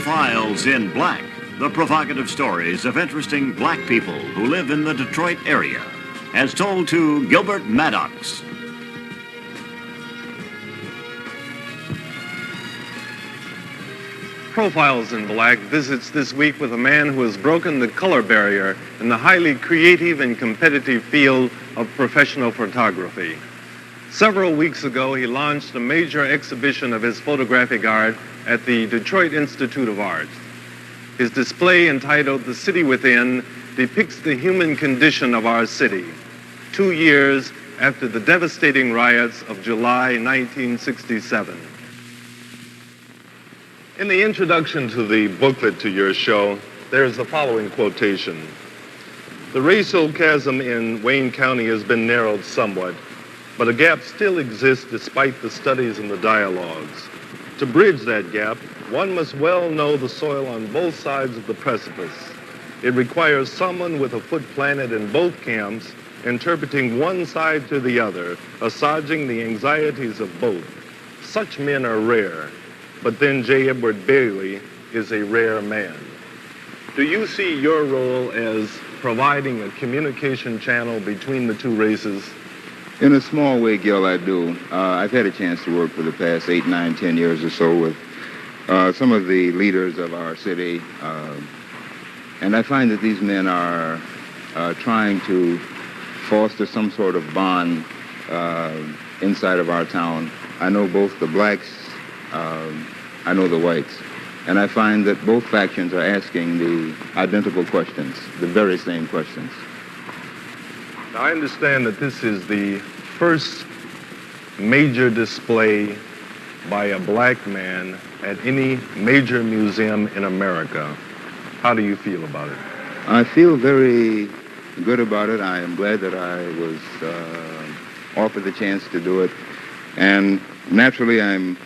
Profiles in Black, the provocative stories of interesting black people who live in the Detroit area, as told to Gilbert Maddox. Profiles in Black visits this week with a man who has broken the color barrier in the highly creative and competitive field of professional photography. Several weeks ago, he launched a major exhibition of his photographic art at the Detroit Institute of Arts. His display, entitled "The City Within," depicts the human condition of our city, 2 years after the devastating riots of July 1967. In the introduction to the booklet to your show, there's the following quotation. "The racial chasm in Wayne County has been narrowed somewhat, but a gap still exists despite the studies and the dialogues. To bridge that gap, one must well know the soil on both sides of the precipice. It requires someone with a foot planted in both camps, interpreting one side to the other, assuaging the anxieties of both. Such men are rare, but then J. Edward Bailey is a rare man." Do you see your role as providing a communication channel between the two races? In a small way, Gil, I do. I've had a chance to work for the past 8, 9, 10 years or so with some of the leaders of our city, and I find that these men are trying to foster some sort of bond inside of our town. I know both the blacks, I know the whites, and I find that both factions are asking the identical questions, the very same questions. I understand that this is the first major display by a black man at any major museum in America. How do you feel about it? I feel very good about it. I am glad that I was offered the chance to do it. And naturally, I'm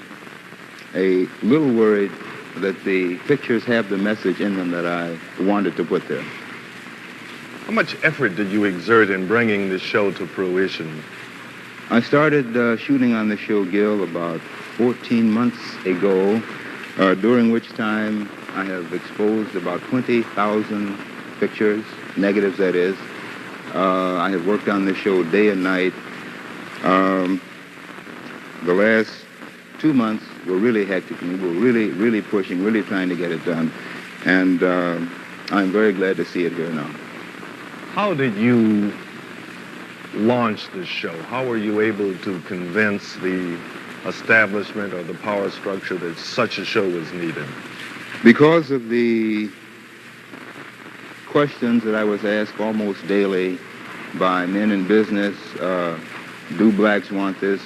a little worried that the pictures have the message in them that I wanted to put there. How much effort did you exert in bringing this show to fruition? I started shooting on the show, Gil, about 14 months ago, during which time I have exposed about 20,000 pictures, negatives that is. I have worked on the show day and night. The last 2 months were really hectic. We were really pushing, really trying to get it done. And I'm very glad to see it here now. How did you launch this show? How were you able to convince the establishment or the power structure that such a show was needed? Because of the questions that I was asked almost daily by men in business, do blacks want this?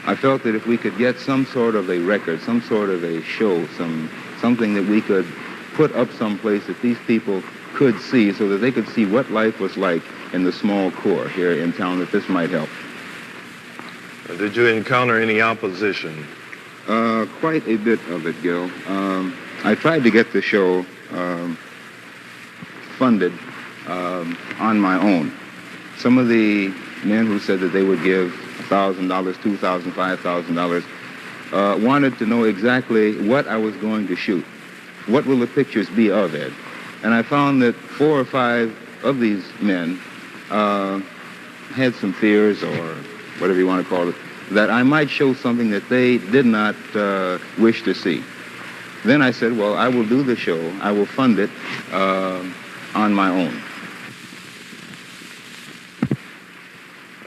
I felt that if we could get some sort of a record, some sort of a show, something that we could put up someplace that these people could see so that they could see what life was like in the small core here in town, that this might help. Did you encounter any opposition? Quite a bit of it, Gil. I tried to get the show funded on my own. Some of the men who said that they would give $1,000, $2,000, $5,000 wanted to know exactly what I was going to shoot. What will the pictures be of, Ed? And I found that 4 or 5 of these men had some fears, or whatever you want to call it, that I might show something that they did not wish to see. Then I said, well, I will do the show. I will fund it on my own.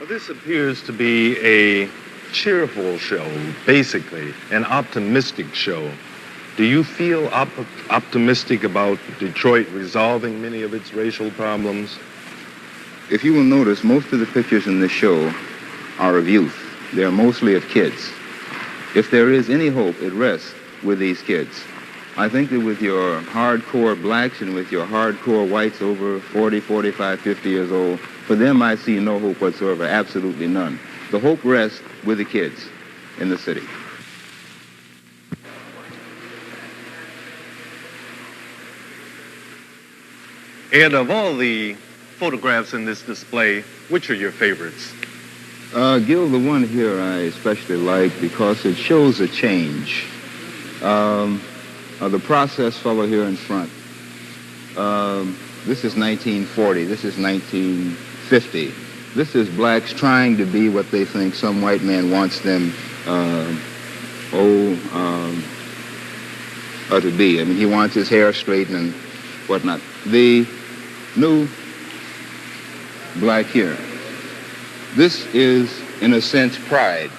Well, this appears to be a cheerful show, basically, an optimistic show. Do you feel optimistic about Detroit resolving many of its racial problems? If you will notice, most of the pictures in this show are of youth. They're mostly of kids. If there is any hope, it rests with these kids. I think that with your hardcore blacks and with your hardcore whites over 40, 45, 50 years old, for them I see no hope whatsoever, absolutely none. The hope rests with the kids in the city. Ed, of all the photographs in this display, which are your favorites? Gil, the one here I especially like because it shows a change. The process fellow here in front. This is 1940. This is 1950. This is blacks trying to be what they think some white man wants them to be. I mean, he wants his hair straightened and whatnot. The new black here. This is, in a sense, pride.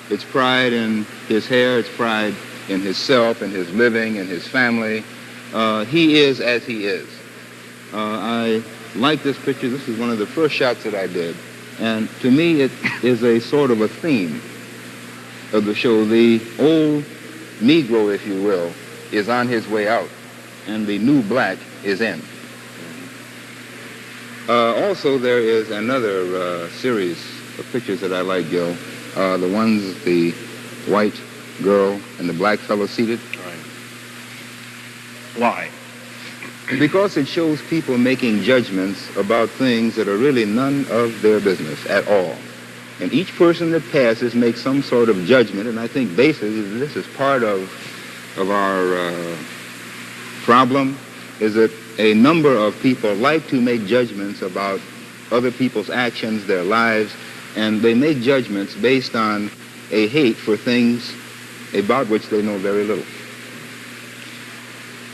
It's pride in his hair. It's pride in himself, in his living, in his family. He is as he is. I like this picture. This is one of the first shots that I did. And to me, it is a sort of a theme of the show. The old Negro, if you will, is on his way out, and the new black is in. Also, there is another series of pictures that I like, Gil. The ones, the white girl and the black fellow seated. Right. Why? Because it shows people making judgments about things that are really none of their business at all. And each person that passes makes some sort of judgment, and I think basically this is part of our problem, is that a number of people like to make judgments about other people's actions, their lives, and they make judgments based on a hate for things about which they know very little.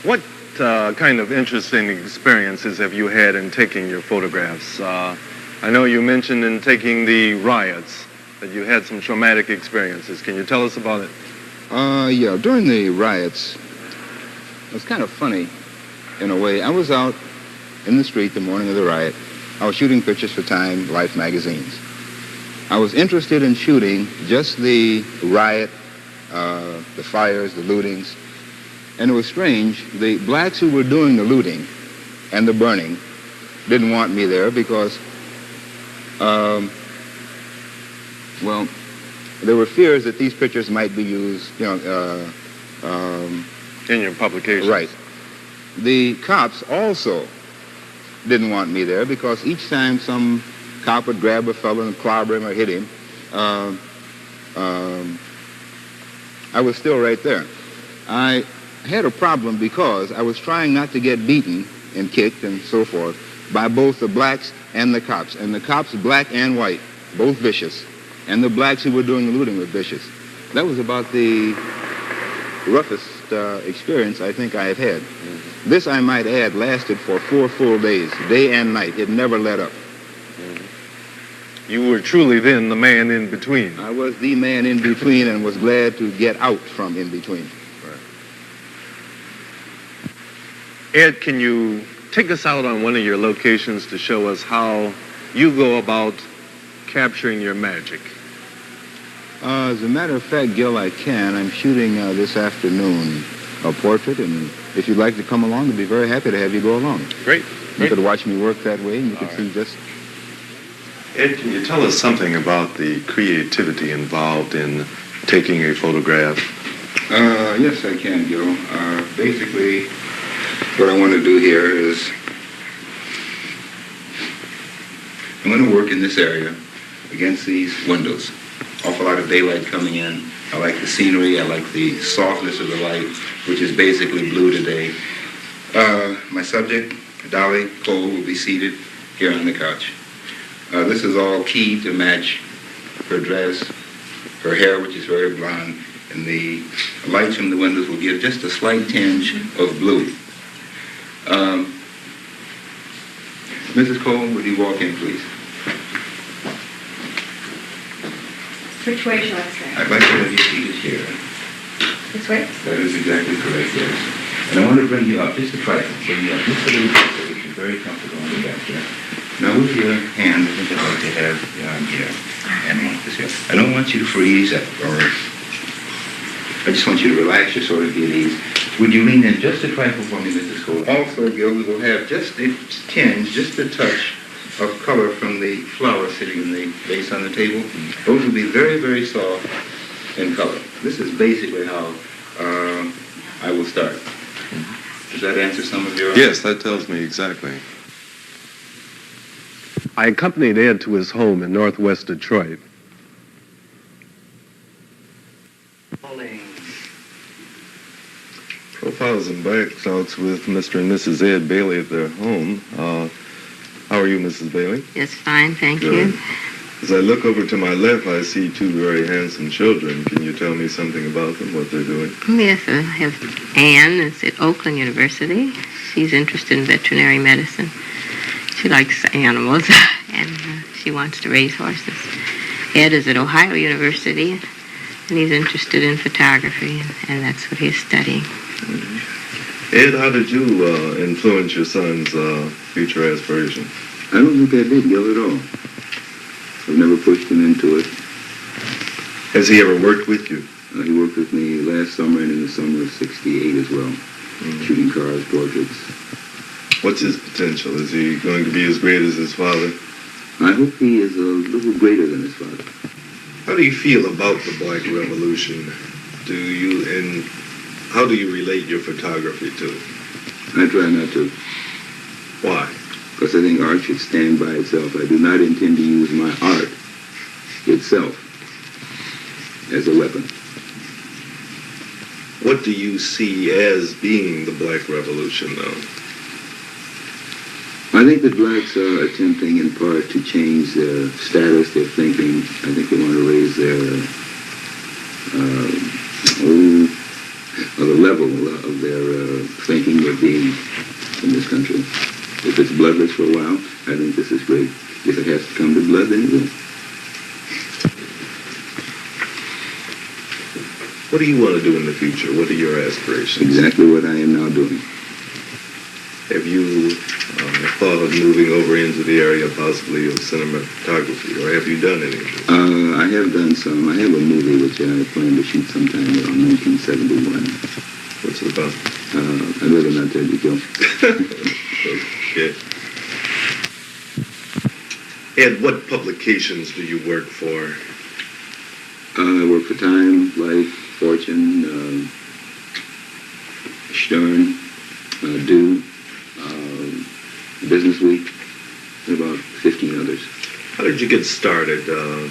What kind of interesting experiences have you had in taking your photographs? I know you mentioned in taking the riots that you had some traumatic experiences. Can you tell us about it? Yeah, during the riots, it was kind of funny in a way. I was out in the street the morning of the riot. I was shooting pictures for Time, Life magazines. I was interested in shooting just the riot, the fires, the lootings. And it was strange, the blacks who were doing the looting and the burning didn't want me there because, well, there were fears that these pictures might be used, in your publication. Right. The cops also didn't want me there because each time some cop would grab a fellow and clobber him or hit him, I was still right there. I had a problem because I was trying not to get beaten and kicked and so forth by both the blacks and the cops. And the cops, black and white, both vicious. And the blacks who were doing the looting were vicious. That was about the roughest experience I think I have had. Mm-hmm. This, I might add, lasted for 4 full days, day and night. It never let up. Mm-hmm. You were truly then the man in between. I was the man in between and was glad to get out from in between. Ed, can you take us out on one of your locations to show us how you go about capturing your magic? As a matter of fact, Gil, I can. I'm shooting this afternoon a portrait, and if you'd like to come along, I'd be very happy to have you go along. Great. You could watch me work that way, and you could see just... Ed, can you tell us something about the creativity involved in taking a photograph? Yes, I can, Gil. Basically, what I want to do here is I'm going to work in this area against these windows. Awful lot of daylight coming in. I like the scenery. I like the softness of the light, which is basically blue today. My subject, Dolly Cole, will be seated here on the couch. This is all keyed to match her dress, her hair, which is very blonde, and the lights from the windows will give just a slight tinge of blue. Mrs. Cole, would you walk in, please? Which way shall I stand? I'd like to have you seated here. This way? That is exactly correct, yes. And I want to bring you up, just a trifle, bring you up just a little bit so that you're very comfortable on the back there. Now with your hand, I think I'd like to have your arm here and like this here. I don't want you to freeze up, or I just want you to relax, just sort of be at ease. Would you lean in just a trifle for me, Mrs. Cole? Also, Gil, we will have just a tinge, just a touch of color from the flower sitting in the vase on the table. Those will be very, very soft in color. This is basically how I will start. Does that answer some of your... Yes, that tells me exactly. I accompanied Ed to his home in northwest Detroit. 2000 Blackouts with Mr. and Mrs. Ed Bailey at their home. How are you, Mrs. Bailey? Yes, fine, thank Good. you. As I look over to my left, I see two very handsome children. Can you tell me something about them, what they're doing? Yes, I have Anne, is at Oakland University. She's interested in veterinary medicine. She likes animals, and she wants to raise horses. Ed is at Ohio University, and he's interested in photography, and that's what he's studying. Ed, how did you influence your son's future aspirations? I don't think I did, Gil, at all. I've never pushed him into it. Has he ever worked with you? He worked with me last summer and in the summer of '68 as well, shooting cars, portraits. What's his potential? Is he going to be as great as his father? I hope he is a little greater than his father. How do you feel about the Black Revolution? How do you relate your photography to it? I try not to, Why? because I think art should stand by itself. I do not intend to use my art itself as a weapon. What do you see as being the Black Revolution, though? I think that blacks are attempting in part to change their status, their thinking. I think they want to raise their, the level of their thinking, their being in this country. If it's bloodless for a while, I think this is great. If it has to come to blood, then it will. What do you want to do in the future? What are your aspirations? Exactly what I am now doing. Have you thought of moving over into the area possibly of cinematography, or have you done anything? I have done some. I have a movie which I plan to shoot sometime around 1971. What's it about? I'd rather not tell you, Gil. Okay. Ed, what publications do you work for? I work for Time, Life, Fortune, Stern, Do, Business Week, and about 15 others. How did you get started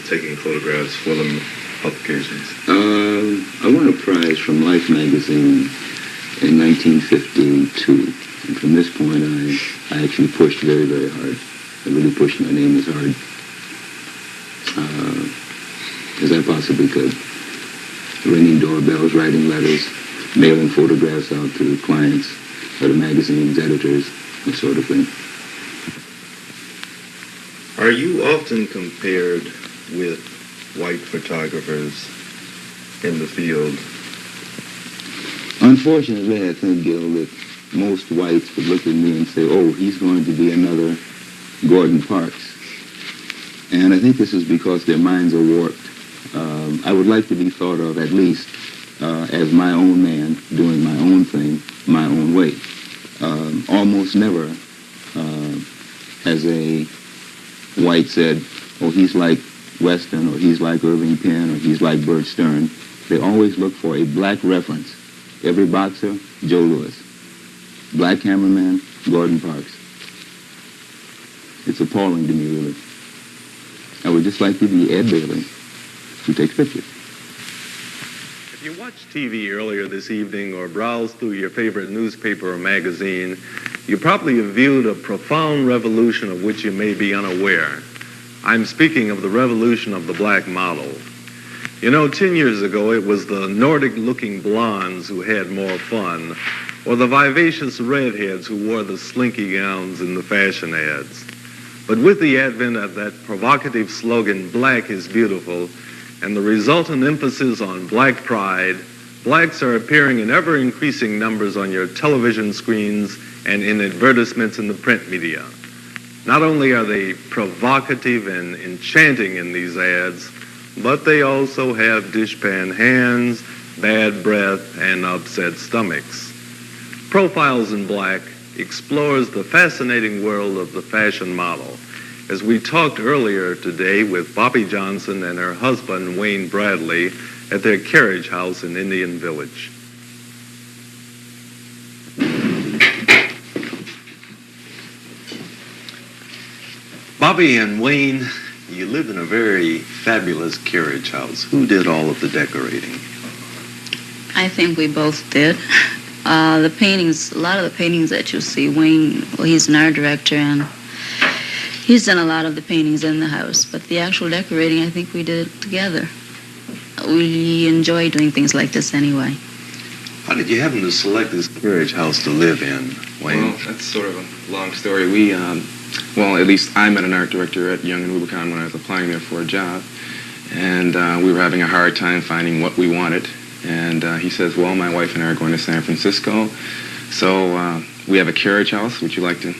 taking photographs for the publications? I won a prize from Life magazine in 1952. And from this point, I actually pushed very, very hard. I really pushed my name as hard as I possibly could. Ringing doorbells, writing letters, mailing photographs out to clients, other magazines, editors, that sort of thing. Are you often compared with white photographers in the field? Unfortunately, I think, Gil, that most whites would look at me and say, oh, he's going to be another Gordon Parks. And I think this is because their minds are warped. I would like to be thought of at least as my own man, doing my own thing, my own way. Almost never has a white said, oh, he's like Weston, or he's like Irving Penn, or he's like Bert Stern. They always look for a black reference. Every boxer, Joe Louis. Black cameraman, Gordon Parks. It's appalling to me, really. I would just like to be Ed Bailey, who takes pictures. If you watched TV earlier this evening or browsed through your favorite newspaper or magazine, you probably have viewed a profound revolution of which you may be unaware. I'm speaking of the revolution of the black model. You know, 10 years ago, it was the Nordic-looking blondes who had more fun, or the vivacious redheads who wore the slinky gowns in the fashion ads. But with the advent of that provocative slogan, "Black is beautiful," and the resultant emphasis on black pride, blacks are appearing in ever-increasing numbers on your television screens and in advertisements in the print media. Not only are they provocative and enchanting in these ads, but they also have dishpan hands, bad breath, and upset stomachs. Profiles in Black explores the fascinating world of the fashion model, as we talked earlier today with Bobby Johnson and her husband, Wayne Bradley, at their Carriage House in Indian Village. Bobby and Wayne, you live in a very fabulous carriage house. Who did all of the decorating? I think we both did. The paintings, a lot of the paintings that you'll see, Wayne, well, he's an art director, and he's done a lot of the paintings in the house, but the actual decorating, I think we did it together. We enjoy doing things like this anyway. How did you happen to select this carriage house to live in, Wayne? Well, that's sort of a long story. We, well, at least I met an art director at Young and Rubicon when I was applying there for a job, and we were having a hard time finding what we wanted. And he says, well, my wife and I are going to San Francisco, so we have a carriage house. Would you like to,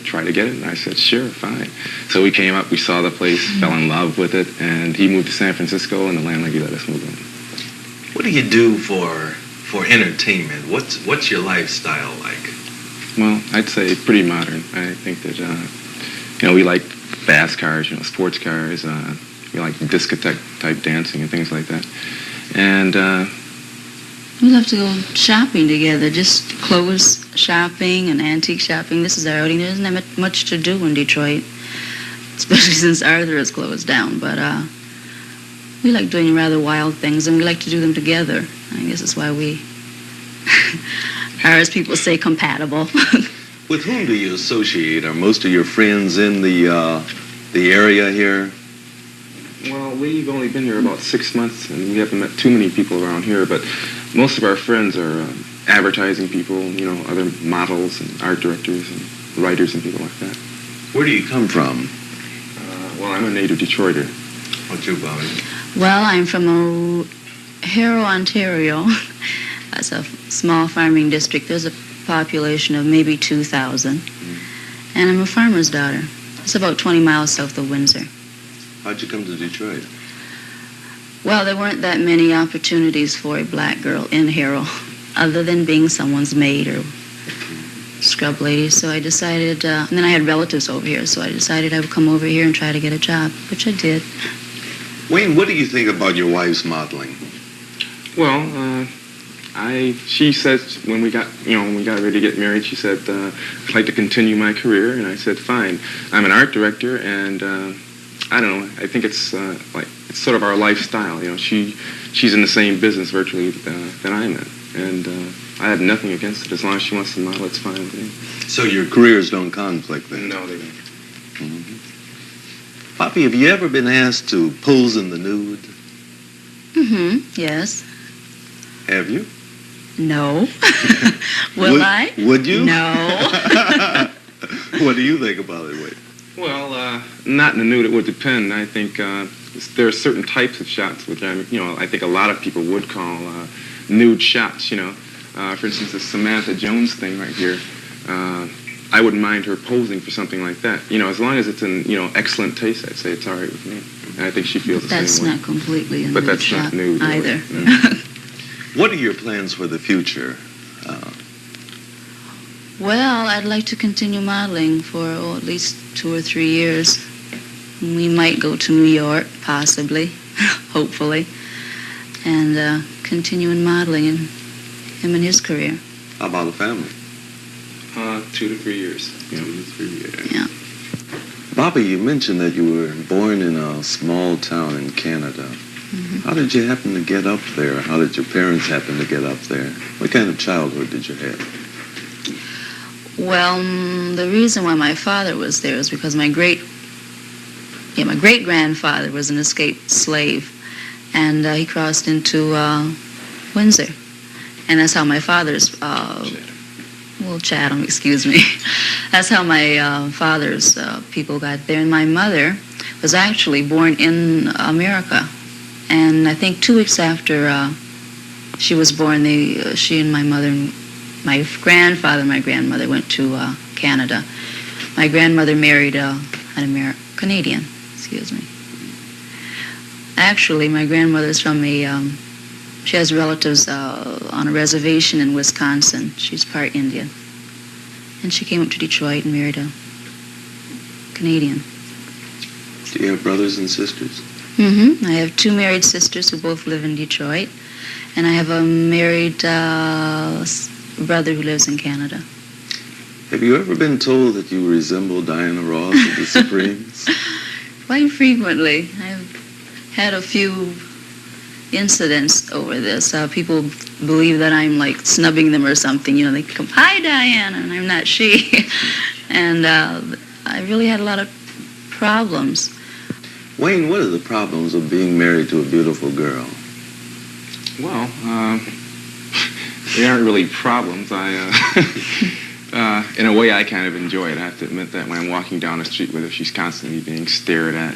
try to get it? And I said, sure, fine. So we came up, we saw the place, fell in love with it, and he moved to San Francisco, and the landlady let us move in. What do you do for entertainment? What's your lifestyle like? Well, I'd say pretty modern. I think that, we like fast cars, sports cars. We like discotheque-type dancing and things like that. And we love to go shopping together, just clothes shopping and antique shopping. This is our outing. There isn't that much to do in Detroit, especially since Arthur is closed down. But we like doing rather wild things, and we like to do them together. I guess that's why we are, as people say, compatible. With whom do you associate? Are most of your friends in the area here? Well, we've only been here about 6 months, and we haven't met too many people around here, but most of our friends are advertising people, other models and art directors and writers and people like that. Where do you come from? Well, I'm a native Detroiter. What's you, Bobby? Well, I'm from Harrow, Ontario. That's a small farming district. There's a population of maybe 2,000. And I'm a farmer's daughter. It's about 20 miles south of Windsor. How'd you come to Detroit? Well, there weren't that many opportunities for a black girl in Harrow, other than being someone's maid or scrub lady. So I decided, and then I had relatives over here, so I decided I would come over here and try to get a job, which I did. Wayne, what do you think about your wife's modeling? Well, she said when we got ready to get married, she said, I'd like to continue my career, and I said, fine. I'm an art director, and I don't know, I think it's it's sort of our lifestyle, she's in the same business virtually that I'm in, and I have nothing against it. As long as she wants to model, it's fine with me. So your careers don't conflict then? No, they don't. Mm-hmm. Poppy, have you ever been asked to pose in the nude? Yes. Have you? No. Will I? Would you? No. What do you think about it, Wade? Well, not in the nude. It would depend. I think there are certain types of shots which I think a lot of people would call nude shots. For instance, the Samantha Jones thing right here. I wouldn't mind her posing for something like that. As long as it's in excellent taste, I'd say it's all right with me. And I think she feels the same way. That's not completely a but nude that's shot not nude either. No. What are your plans for the future? Well, I'd like to continue modeling for at least 2 or 3 years. We might go to New York, possibly, hopefully, and continue in modeling in him and his career. How about a family? 2 to 3 years. 2 to 3 years. Yeah. Bobby, you mentioned that you were born in a small town in Canada. How did you happen to get up there? How did your parents happen to get up there? What kind of childhood did you have? Well, the reason why my father was there is because my great-grandfather was an escaped slave, and he crossed into Windsor, and that's how my father's Chatham, excuse me. That's how my father's people got there, and my mother was actually born in America. And I think 2 weeks after she was born, she and my mother, my grandfather and my grandmother went to Canada. My grandmother married an Canadian, excuse me. Actually, my grandmother's from she has relatives on a reservation in Wisconsin. She's part Indian. And she came up to Detroit and married a Canadian. Do you have brothers and sisters? I have 2 married sisters who both live in Detroit, and I have a married brother who lives in Canada. Have you ever been told that you resemble Diana Ross of the Supremes? Quite frequently. I've had a few incidents over this. People believe that I'm like snubbing them or something. You know, they come, "Hi, Diana," and I'm not she. And I really had a lot of problems. Wayne, what are the problems of being married to a beautiful girl? Well, they aren't really problems. In a way, I kind of enjoy it. I have to admit that when I'm walking down the street with her, she's constantly being stared at.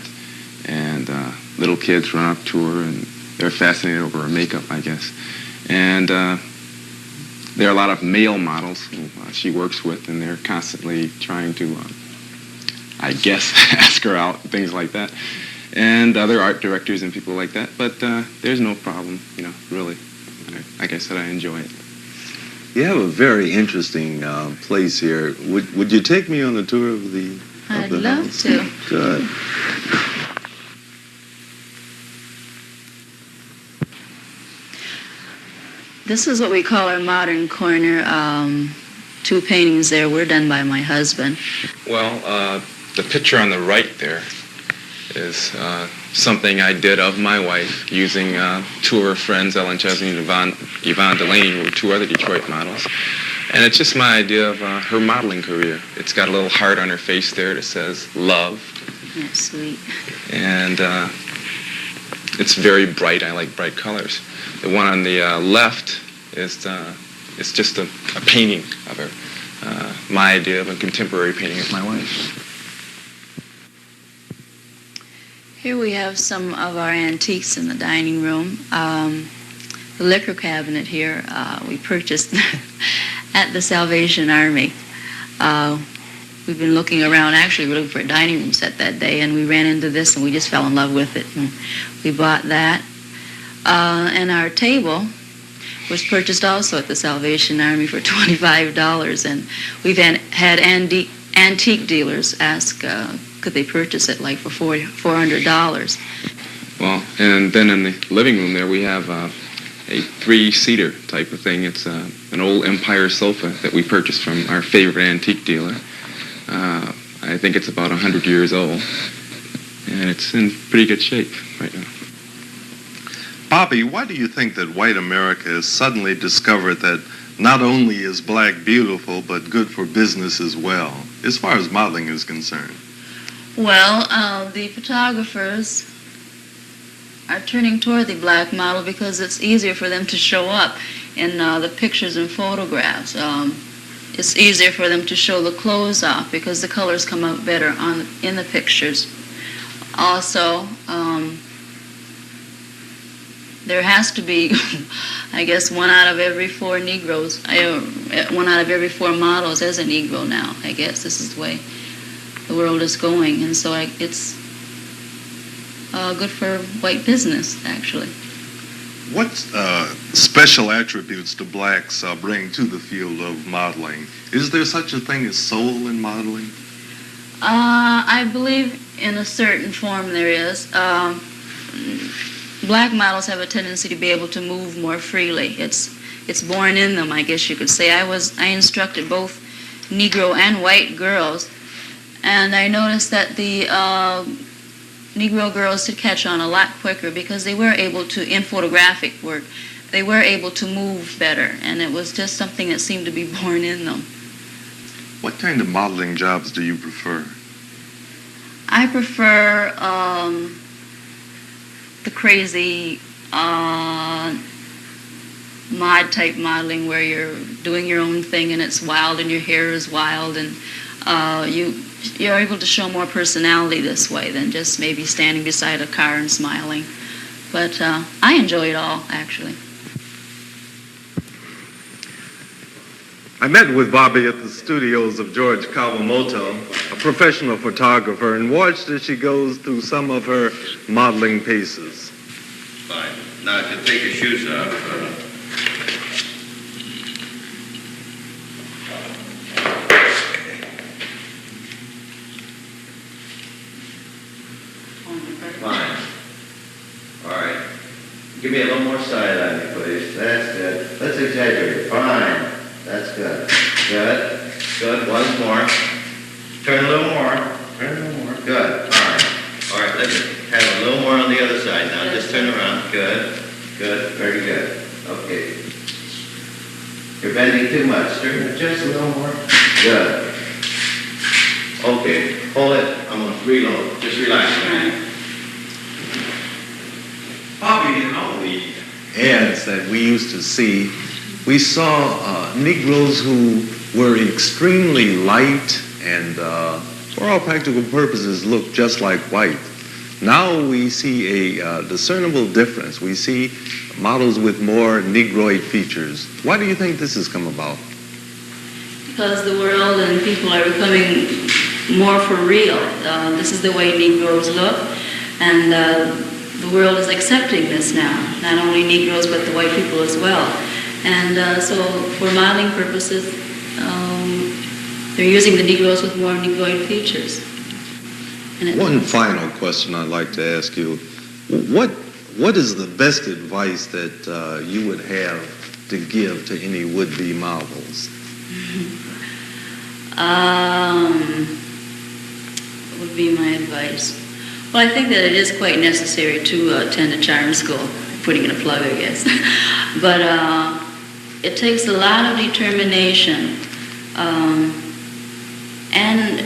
And little kids run up to her, and they're fascinated over her makeup, I guess. And there are a lot of male models who she works with, and they're constantly trying to, I guess, ask her out, and things like that. And other art directors and people like that. But there's no problem, you know, really. Like I said, I enjoy it. You have a very interesting place here. Would you take me on a tour of the I'd love house? to. Good. This is what we call our modern corner. 2 paintings there were done by my husband. Well, the picture on the right there is something I did of my wife using 2 of her friends, Ellen Chesney and Yvonne Delaney, who were 2 other Detroit models. And it's just my idea of her modeling career. It's got a little heart on her face there that says love. That's sweet. And it's very bright. I like bright colors. The one on the left is it's just a painting of her. My idea of a contemporary painting of my wife. Here we have some of our antiques in the dining room. The liquor cabinet here we purchased at the Salvation Army. We've been looking around, actually we're looking for a dining room set that day, and we ran into this and we just fell in love with it. And we bought that. And our table was purchased also at the Salvation Army for $25. And we've had antique dealers ask, could they purchase it like for $400? Well, and then in the living room there we have a 3-seater type of thing. It's an old Empire sofa that we purchased from our favorite antique dealer. I think it's about 100 years old, and it's in pretty good shape right now. Bobby, why do you think that white America has suddenly discovered that not only is black beautiful, but good for business as well, as far as modeling is concerned? Well, the photographers are turning toward the black model because it's easier for them to show up in the pictures and photographs. It's easier for them to show the clothes off because the colors come out better in the pictures. Also, there has to be, I guess, 1 out of every 4 Negroes, 1 out of every 4 models is a Negro now. I guess this is the way the world is going, and so it's good for white business, actually. What special attributes do blacks bring to the field of modeling? Is there such a thing as soul in modeling? I believe in a certain form there is. Black models have a tendency to be able to move more freely. It's born in them, I guess you could say. I instructed both Negro and white girls, and I noticed that the Negro girls did catch on a lot quicker because they were able to, in photographic work, they were able to move better, and it was just something that seemed to be born in them. What kind of modeling jobs do you prefer? I prefer the crazy mod type modeling where you're doing your own thing and it's wild and your hair is wild, and you're able to show more personality this way than just maybe standing beside a car and smiling. But I enjoy it all, actually. I met with Bobby at the studios of George Kawamoto, a professional photographer, and watched as she goes through some of her modeling pieces. Fine. Now, if you take your shoes off. Fine. All right. Give me a little more side on me, please. That's good. Let's exaggerate. Fine. That's good. Good. Good. Once more. Turn a little more. Turn a little more. Good. All right. All right. Let's have a little more on the other side now. Just turn around. Good. Good, very good. Okay. You're bending too much. Turn it just a little more. Good. Okay, hold it. I'm going to reload. Just relax, man. Bobby, in all the ads that we used to see, we saw Negroes who were extremely light and, for all practical purposes, looked just like white. Now we see a discernible difference. We see models with more Negroid features. Why do you think this has come about? Because the world and people are becoming more for real. This is the way Negroes look, and the world is accepting this now. Not only Negroes, but the white people as well. And so for modeling purposes, they're using the Negroes with more Negroid features. One final question I'd like to ask you. What is the best advice that you would have to give to any would-be models? What would be my advice? Well, I think that it is quite necessary to attend a charm school, putting in a plug, I guess. But it takes a lot of determination and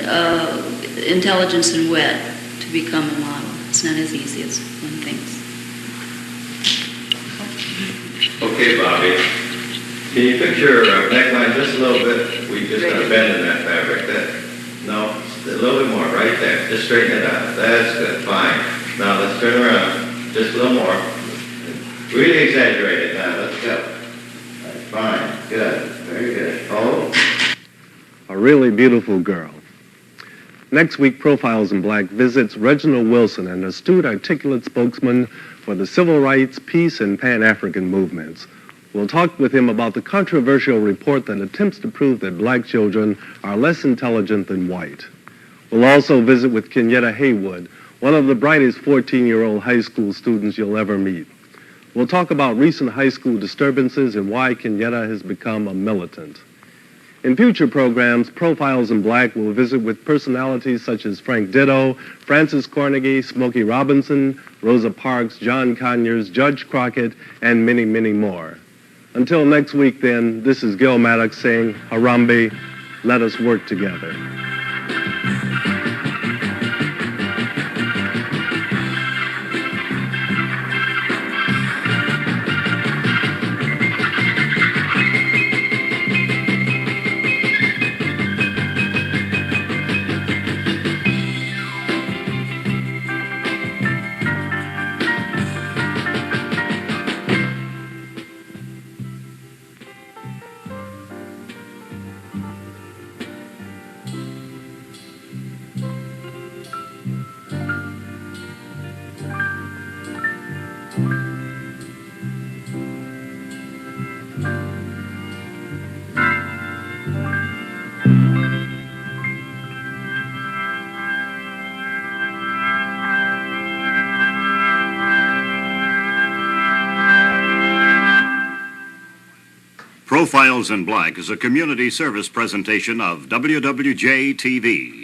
intelligence and wit to become a model. It's not as easy as one thinks. Okay, Bobby. Can you fix your neckline just a little bit? We just got a bend in that fabric. No, a little bit more, right there. Just straighten it out. That's good. Fine. Now let's turn around. Just a little more. Really exaggerate it now. Let's go. Right, fine. Good. Very good. Hold. A really beautiful girl. Next week, Profiles in Black visits Reginald Wilson, an astute, articulate spokesman for the civil rights, peace, and Pan-African movements. We'll talk with him about the controversial report that attempts to prove that black children are less intelligent than white. We'll also visit with Kenyatta Haywood, one of the brightest 14-year-old high school students you'll ever meet. We'll talk about recent high school disturbances and why Kenyatta has become a militant. In future programs, Profiles in Black will visit with personalities such as Frank Ditto, Francis Cornegie, Smokey Robinson, Rosa Parks, John Conyers, Judge Crockett, and many, many more. Until next week, then, this is Gil Maddox saying, Harambe, let us work together. Profiles in Black is a community service presentation of WWJ-TV.